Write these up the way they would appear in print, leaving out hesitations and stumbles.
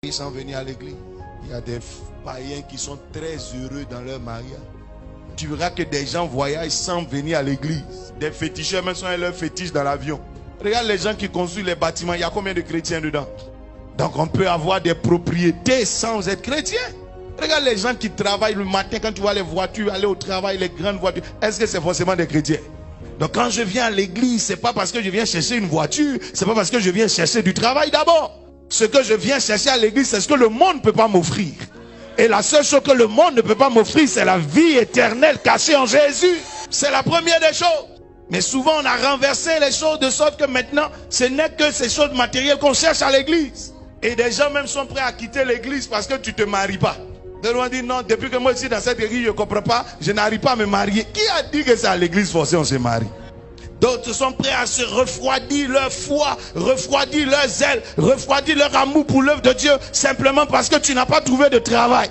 Ils sont venus à l'église. Il y a des païens qui sont très heureux dans leur mariage. Tu verras que des gens voyagent sans venir à l'église. Des féticheurs même sont leurs fétiches dans l'avion. Regarde les gens qui construisent les bâtiments. Il y a combien de chrétiens dedans? Donc on peut avoir des propriétés sans être chrétien. Regarde les gens qui travaillent le matin. Quand tu vois les voitures aller au travail, les grandes voitures. Est-ce que c'est forcément des chrétiens? Donc quand je viens à l'église, c'est pas parce que je viens chercher une voiture. C'est pas parce que je viens chercher du travail d'abord. Ce que je viens chercher à l'église, c'est ce que le monde ne peut pas m'offrir. Et la seule chose que le monde ne peut pas m'offrir, c'est la vie éternelle cachée en Jésus. C'est la première des choses. Mais souvent, on a renversé les choses de sorte que maintenant, ce n'est que ces choses matérielles qu'on cherche à l'église. Et des gens même sont prêts à quitter l'église parce que tu ne te maries pas. Des gens disent non, depuis que moi je suis dans cette église, je ne comprends pas, je n'arrive pas à me marier. Qui a dit que c'est à l'église forcée on se marie? D'autres sont prêts à se refroidir leur foi, refroidir leur zèle, refroidir leur amour pour l'œuvre de Dieu, simplement parce que tu n'as pas trouvé de travail.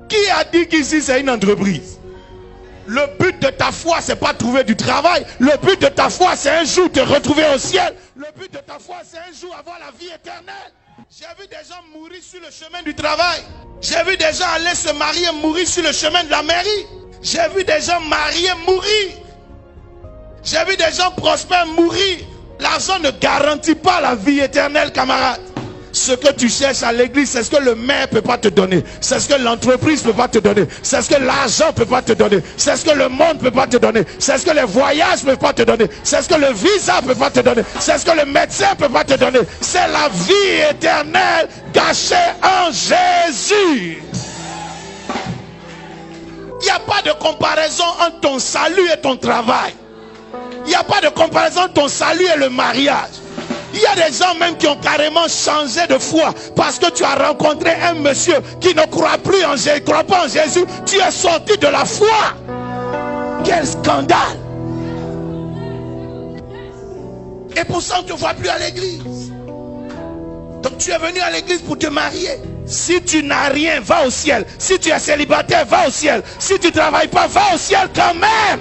Qui a dit qu'ici c'est une entreprise? Le but de ta foi, c'est pas trouver du travail. Le but de ta foi, c'est un jour te retrouver au ciel. Le but de ta foi, c'est un jour avoir la vie éternelle. J'ai vu des gens mourir sur le chemin du travail. J'ai vu des gens aller se marier, mourir sur le chemin de la mairie. J'ai vu des gens mariés mourir. J'ai vu des gens prospères mourir. L'argent ne garantit pas la vie éternelle, camarade. Ce que tu cherches à l'église, c'est ce que le maire ne peut pas te donner. C'est ce que l'entreprise ne peut pas te donner. C'est ce que l'argent ne peut pas te donner. C'est ce que le monde ne peut pas te donner. C'est ce que les voyages ne peuvent pas te donner. C'est ce que le visa ne peut pas te donner. C'est ce que le médecin ne peut pas te donner. C'est la vie éternelle cachée en Jésus. Il n'y a pas de comparaison entre ton salut et ton travail. Il n'y a pas de comparaison entre ton salut et le mariage. Il y a des gens même qui ont carrément changé de foi parce que tu as rencontré un monsieur qui ne croit plus en Jésus, croit pas en Jésus. Tu es sorti de la foi. Quel scandale! Et pour ça on ne te voit plus à l'église. Donc tu es venu à l'église pour te marier. Si tu n'as rien, va au ciel. Si tu es célibataire, va au ciel. Si tu ne travailles pas, va au ciel quand même.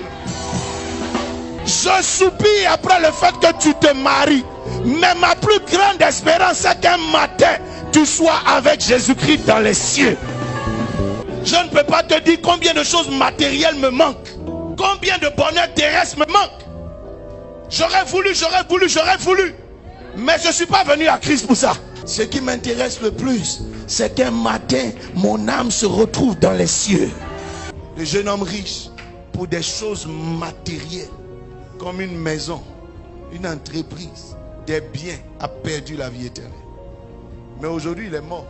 Je soupire après le fait que tu te maries. Mais ma plus grande espérance, c'est qu'un matin, tu sois avec Jésus-Christ dans les cieux. Je ne peux pas te dire combien de choses matérielles me manquent. Combien de bonheur terrestre me manque. J'aurais voulu. Mais je ne suis pas venu à Christ pour ça. Ce qui m'intéresse le plus, c'est qu'un matin, mon âme se retrouve dans les cieux. Le jeune homme riche, pour des choses matérielles, comme une maison, une entreprise, des biens, a perdu la vie éternelle. Mais aujourd'hui, il est mort.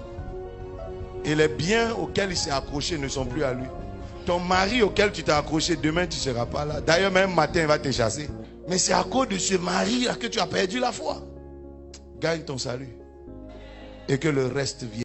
Et les biens auxquels il s'est accroché ne sont plus à lui. Ton mari auquel tu t'es accroché, demain tu ne seras pas là. D'ailleurs, même matin, il va te chasser. Mais c'est à cause de ce mari-là que tu as perdu la foi. Gagne ton salut. Et que le reste vienne.